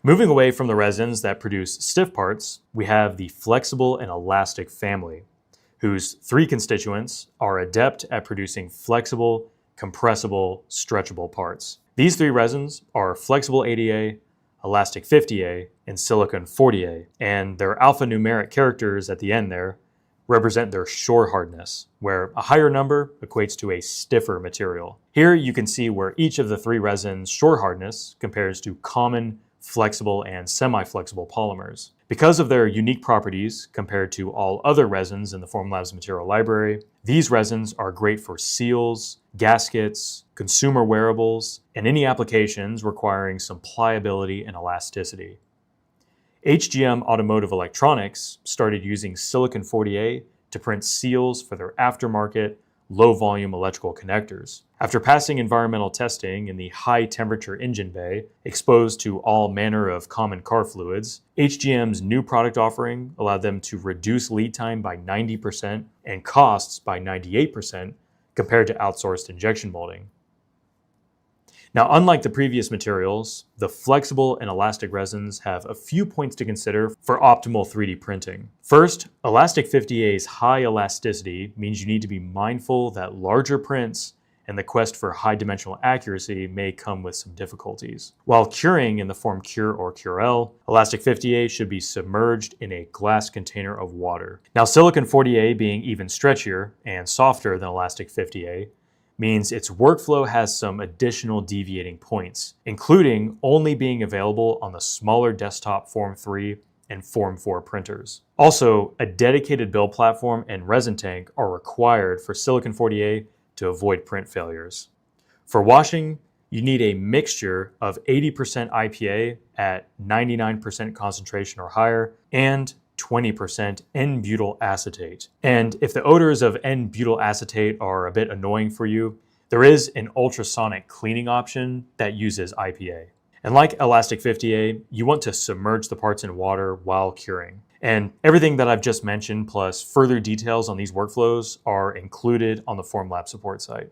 Moving away from the resins that produce stiff parts, we have the flexible and elastic family, whose three constituents are adept at producing flexible, compressible, stretchable parts. These three resins are flexible 80A, elastic 50A, and silicone 40A, and their alphanumeric characters at the end there represent their shore hardness, where a higher number equates to a stiffer material. Here you can see where each of the three resins' shore hardness compares to common flexible and semi-flexible polymers. Because of their unique properties compared to all other resins in the Formlabs material library, these resins are great for seals, gaskets, consumer wearables, and any applications requiring some pliability and elasticity. HGM Automotive Electronics started using Silicone 40A to print seals for their aftermarket, low-volume electrical connectors. After passing environmental testing in the high-temperature engine bay, exposed to all manner of common car fluids, HGM's new product offering allowed them to reduce lead time by 90% and costs by 98% compared to outsourced injection molding. Now, unlike the previous materials, the flexible and elastic resins have a few points to consider for optimal 3D printing. First, elastic 50A's high elasticity means you need to be mindful that larger prints and the quest for high dimensional accuracy may come with some difficulties. While curing in the form Cure or Curel, elastic 50A should be submerged in a glass container of water. Now, silicone 40A being even stretchier and softer than elastic 50A, means its workflow has some additional deviating points, including only being available on the smaller desktop Form 3 and Form 4 printers. Also, a dedicated build platform and resin tank are required for silicone 40A to avoid print failures. For washing, you need a mixture of 80% IPA at 99% concentration or higher, and 20% N-butyl acetate. And if the odors of N-butyl acetate are a bit annoying for you, there is an ultrasonic cleaning option that uses IPA. And like elastic 50A, you want to submerge the parts in water while curing. And everything that I've just mentioned, plus further details on these workflows, are included on the Formlabs support site.